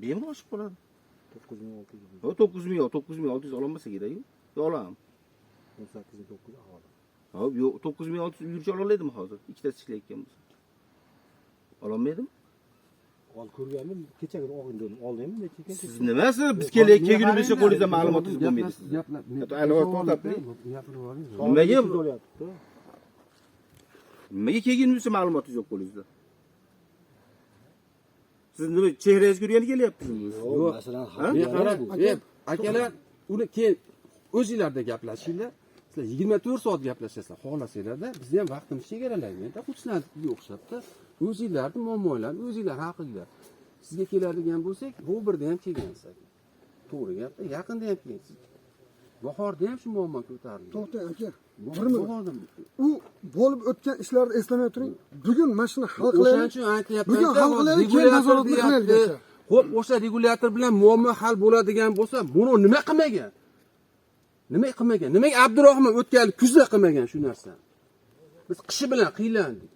bemalol oshib qoladi. 9600. Ho, 9000 yo'q, 9600 ololmasa kerak-ku. Yo olam. 18900 aholi. Ha, yo'q, 9600 yurchi ololmaydimi hozir? Ikkitasi ishlayotgan bo'lsa. Ololmaydimi? Ol ko'rgandim, kechagina og'indim, oldimmi necha ekan? Siz nimasi? Biz kelgunimizcha qo'lingizda ma'lumotingiz bo'lmaydi sizning. Nimaga? Nimaga kelgunimizcha ma'lumotingiz yo'q qo'lingizda? Siz nima chehrangiz ko'rgani kelyapsizmi? Yo'q, masalan, qarab, akalar, uni keyin o'zingizlarda gaplashinglar. Sizlar 24 soat gaplashasizlar, xohlasanglar-da, bizni ham vaqtimiz chegaralangan-da, xursandlikka o'xshab-da. O'zingizlarni muammolarni o'zingizlar hal qilinglar. Sizga keladigan bo'lsak, Ro'berda ham kelgansiz. To'g'ri gap-da, yaqinda ham kelgansiz. Bahorda ham shu muammo ko'tarildi. To'xtang aka. U bo'lib o'tgan ishlarni eslamay turing. Bugun mashina hal qilaylik. O'shaning uchun aytyapman. Bugun hal qilaylik, keyin nazoratni qilaylik. Xo'p, o'sha regulyator bilan muammo hal bo'ladigan bo'lsa, buni nima qilmagan? Nima qilmagan? Nimaga Abdurahmon o'tgan kuzda qilmagan shu narsa? Biz qishi bilan qiylandik.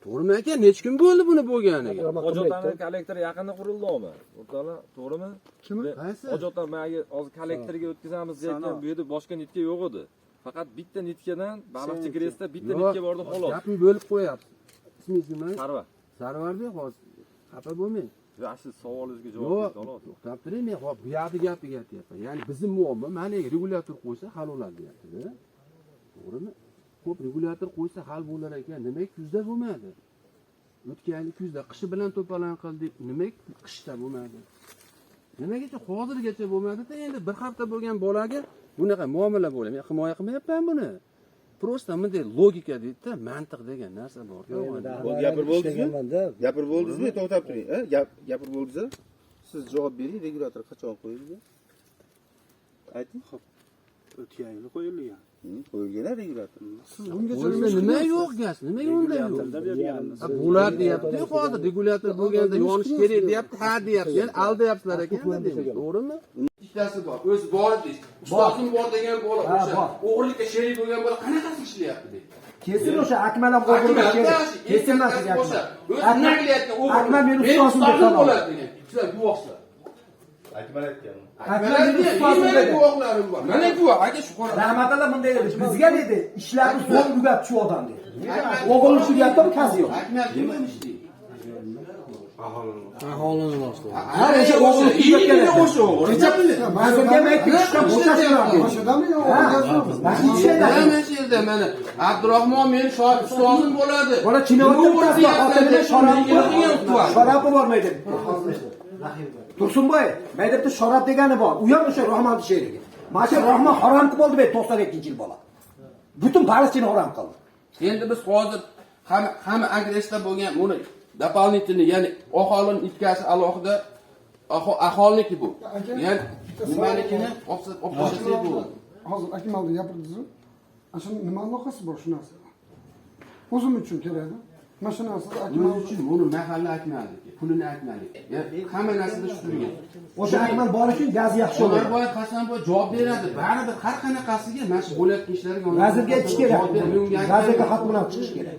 To'g'rimi aka? Necha kun bo'ldi buni bo'lganiga? Hojatxona kollektor yaqinda qurildimi? O'rtoqlar, to'g'rimi? Kim? Qaysi? Hojatxona hozir kollektorga o'tkazamiz deyotgan bu yerda boshqa nitka yo'q edi. Faqat bitta nitkadan baliqchi kresda bitta nitka bordi xolos. Gapni bo'lib qo'yapsiz. Ismingiz nima? Sarvar. Sarvarda hozir. Xafa bo'lmang. Siz savolingizga javob Yo'q, berdi xolos. to'xtab turing, men hop bu yerda gapiga aytyapman. Ya'ni bizning muammo mana regulyator qo'ysa hal bo'ladi deyapti-da. To'g'rimi? Xo'p, regulyator qo'ysa hal bo'lar ekan, nimaga kuzda bo'lmadi? O'tgan kuzda qishi bilan to'palan qildik, nimaga qishda bo'lmadi? Nimaga hozirgacha bo'lmadi-da, endi bir hafta bo'lgan bolaga bunaqa muomala bo'ladi. Men himoya qilmayapman buni. Prosta bunday logika deydi-da, mantiq degan narsa bor. Gapirib bo'ldingizmi? Gapirib bo'ldingizmi? To'xtab turing. Gapirib bo'ldingiz. Siz javob bering, regulyator qachon qo'yildi? Ayting. o'tgan yili qo'yilgan. Qo'yilgan regulyator. Siz ungacha Nima yo'q gaz? Nimaga unday yo'q? Bo'ladi deyapti-ku, hozir regulyator bo'lganda yonish kerak deyapti, ha deyapti. Ya'ni aldayapsizlar ekan, to'g'rimi? Ikkitasi bor. O'zi bor deysiz. Ustozim bor degan bola, o'sha o'g'irlikka sherik bo'lgan bola qanaqasi ishlayapti deydi. Kesin o'sha Akmal ham o'g'irlik kesin emas o'zi Akmal. nima qilyapti o'g'irlik? Akmal meni ustozim deb sanoq. Bo'ladi degan. Sizlar guvohsizlar. Akmal aytgan. Akmal meni ustozim Mana dedi. guvohlarim bor. Mana guvoh, aka shu qora. Rahmatulloh bunday dedi. Bizga dedi, ishlarni zo'r tugatdi shu odam dedi. O'g'irlik tugatdi, kazi yo'q. Akmal kimga ishlaydi? Aholini boshlaydi. Ha, o'sha o'g'irlik tugatgan edi. O'sha o'g'irlik. Mazmunga aytib, ishdan bo'shashdilar dedi. Boshadami yo'q? Mana ishlaydi. Mana shu yerda mana Abdurahmon meni ustozim bo'ladi. Bola Chinovatda o'tirsa, xotinida shorab bormaydi. Tursunboy, maydabda shorab degani bor. U ham o'sha Rahmon sherigi. Mana shu Rahmon harom qilib oldi, 92-yil bola. Butun baliqchini harom qildi. Endi biz hozir hamma agresda bo'lgan buni дополнительный, ya'ni aholini itkasi alohida aholniki bu. Ya'ni nimaligini o'xshatsak bo'ladi. Hozir Akmalni gapirdingiz-ku. Ana nima aloqasi bor shu narsa? O'zim uchun kerakmi? Mashinasiz Akmal uchun buni mahalla Akmalniki, pulini Akmalniki. Hamma narsada shu turgan. O'sha Akmal bor uchun gaz yaxshi bo'ladi. Ularboy Hasanboy javob beradi. Baribir har qanaqasiga mana shu bo'layotgan ishlarga Vazirga aytish kerak. Vazirga xat bilan chiqish kerak.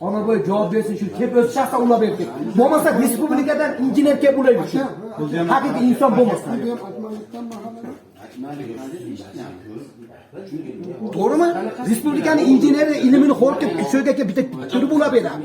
Ona bo'y javob bersin shu kelib o'z shaxsan ulab berdi. Bo'lmasa respublikadan injener kelib ulaydi. Haqiqiy inson bo'lmasa. To'g'rimi? Respublikaning injeneri ilmini xo'rqib, so'gaga bitta turib ulab beradi.